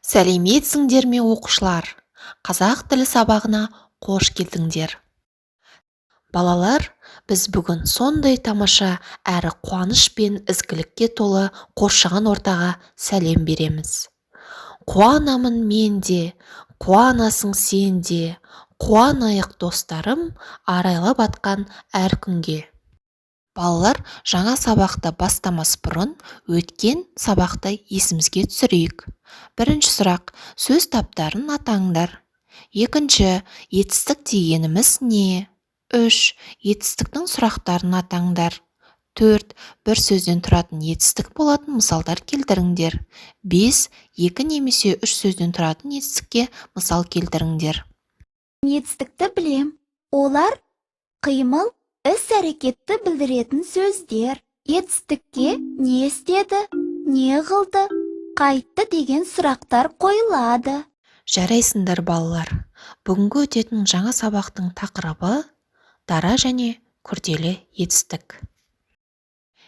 Сәлеметсіңдер ме оқушылар? Қазақ тілі сабағына қош келдіңдер. Балалар, біз бүгін сондай тамаша әрі қуаныш пен ізгілікке толы қоршаған ортаға сәлем береміз. Қуанамын мен де, қуанасың сен де, қуанайық достарым, арайлап атқан әр күнге. Балалар, жаңа сабақты бастамас бұрын өткен сабақты есімізге түсірейік. Бірінші сұрақ, сөз таптарын атаңдар. Екінші, етістік дегеніміз не? 3. Етістіктің сұрақтарын атаңдар. 4. Бір сөзден тұратын етістік болатын мысалдар келтіріңдер. 5. 2 немесе 3 сөзден тұратын етістікке мысал келтіріңдер. Етістікті білем. Олар қимыл, іс-әрекетті білдіретін сөздер. Етістікке не істеді, не қылды, қайтты деген сұрақтар қойылады. Жарайсыңдар балалар. Бүгінгі өтетін жаңа сабақтың тақырыбы дара және күрделі етістік.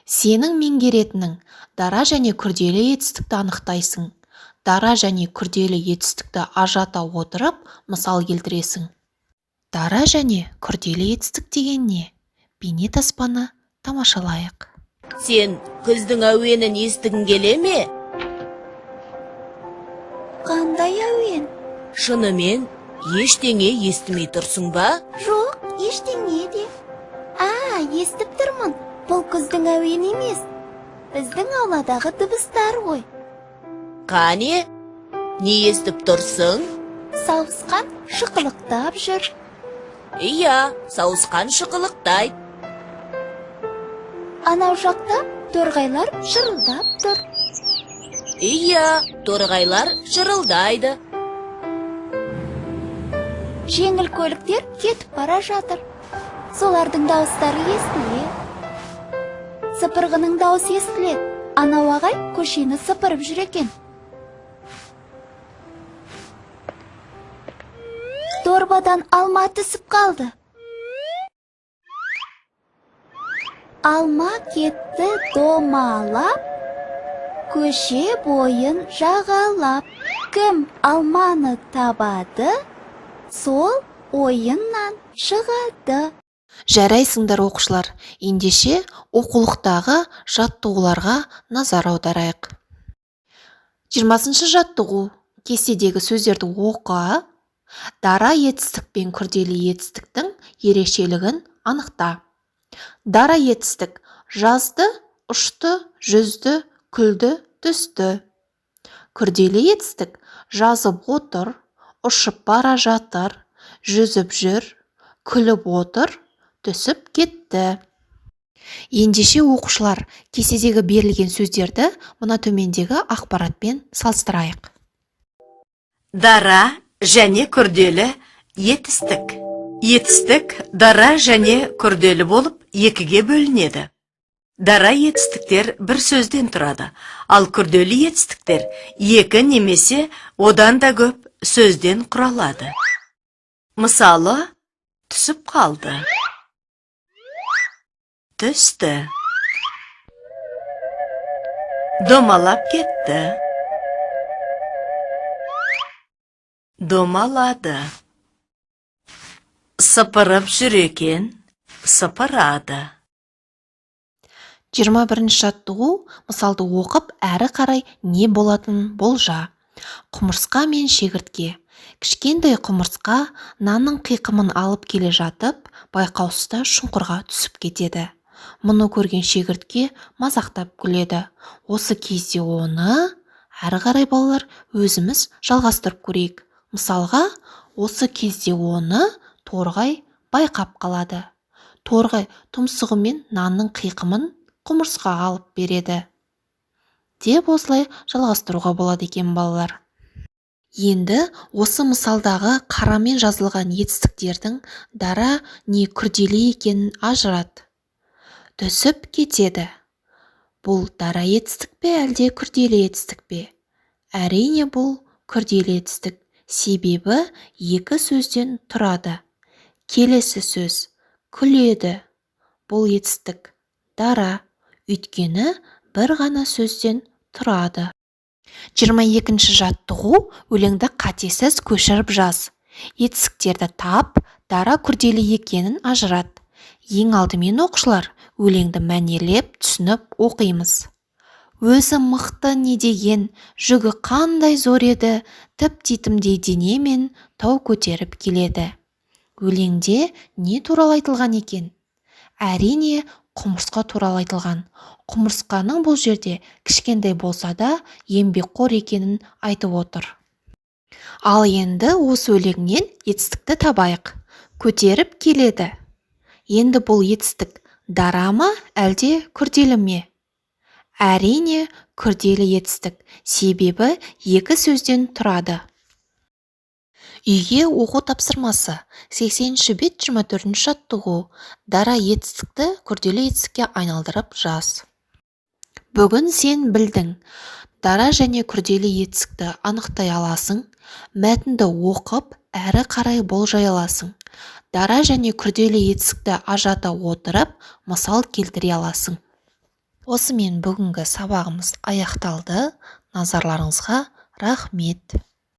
Сенің меңгеретінің дара және күрделі етістікті анықтайсың. Дара және күрделі етістікті ажырата отырып мысал келтіресің. Дара және күрделі етістік деген не? Бейне таспаны тамашалайық. Сен күздің әуенін естігің келе ме? Қандай әуен? Шынымен ештеңе естімей тұрсың ба? Жоқ, ештеңе де. Естіп тұрмын. Бұл күздің әуен емес. Біздің ауладағы дыбыстар ғой. Қане? Не естіп тұрсың? Сауысқан шықылықтап жүр. Иә, сауысқан шықылықтайды. Анау жақта торғайлар шырылдап тұр. Иә, торғайлар шырылдайды. Жеңіл көліктер кетіп бара жатыр. Солардың дауыстары естіледі. Сыпырғының дауысы естіледі. Анау ағай көшені сыпырып жүр екен. Дорбадан алма түсіп қалды. Алма кетті домалап, көше бойын жағалап. Кім алманы табады, сол ойыннан шығады. Жарайсыңдар оқушылар, ендеше оқулықтағы жаттығуларға назар аударайық. 20-шы жаттығу. Кестедегі сөздерді оқы. Дара етістік пен күрделі етістіктің ерекшелігін анықта. Дара етістік жазды, ұшты, жүзді, күлді, түсті. Күрделі етістік жазып отыр, ұшып бара жатыр, жүзіп жүр, күліп отыр, түсіп кетті. Ендеше оқушылар, кестедегі берілген сөздерді мына төмендегі ақпаратпен салыстырайық. Дара және күрделі етістік. Етістік дара және күрделі болып екіге бөлінеді. Дара етістіктер бір сөзден тұрады, ал күрделі етістіктер екі немесе одан да көп сөзден құралады. Мысалы, түсіп қалды, түсті, домалап кетті, домалады, сыпырып жүр екен, сыпырады. 21-ші жаттығу мысалды оқып әрі қарай не болатын болжа. Құмырсқа мен шегіртке. Кішкентай құмырсқа нанның қиқымын алып келе жатып, байқаусызда шұңқырға түсіп кетеді. Мұны көрген шегіртке мазақтап күледі. Осы кезде оны әрі қарай балалар өзіміз жалғастырып көрейік. Мысалға, осы кезде оны торғай байқап қалады. Торғай тұмсығымен нанның қиқымын құмырсқаға алып береді. Деп осылай жалғастыруға болады екен балалар. Енді осы мысалдағы қарамен жазылған етістіктердің дара не күрделі екенін ажырат. Түсіп кетеді. Бұл дара етістік пе әлде күрделі етістік пе? Әрине бұл күрделі етістік. Себебі екі сөзден тұрады. Келесі сөз күледі. Бұл етістік дара. Өйткені бір ғана сөзден тұрады. 22-ші жаттығу өлеңді қатесіз көшіріп жаз. Етістіктерді тап, дара күрделі екенін ажырат. Ең алдымен оқушылар өлеңді мәнерлеп түсініп оқимыз. Өзі мықты не деген, жүгі қандай зор еді, тіп-титімдей денемен тау көтеріп келеді. Өлеңде не туралы айтылған екен? Әрине, құмырсқа туралы айтылған. Құмырсқаның бұл жерде кішкентай болса да еңбекқор екенін айтып отыр. Ал енді осы өлеңнен етістікті табайық. Көтеріп келеді. Енді бұл етістік дара ма, әлде күрделі ме? Әрине, күрделі етістік, себебі екі сөзден тұрады. Үйге оқу тапсырмасы. 80-ші бет 24-ші жаттығу. Дара етістікті күрделі етістікке айналдырып жаз. Бүгін сен білдің. Дара және күрделі етістікті анықтай аласың. Мәтінді оқып, әрі қарай болжай аласың. Дара және күрделі етістікті ажырата отырып, мысал келтіре аласың. Осымен бүгінгі сабағымыз аяқталды. Назарларыңызға рахмет.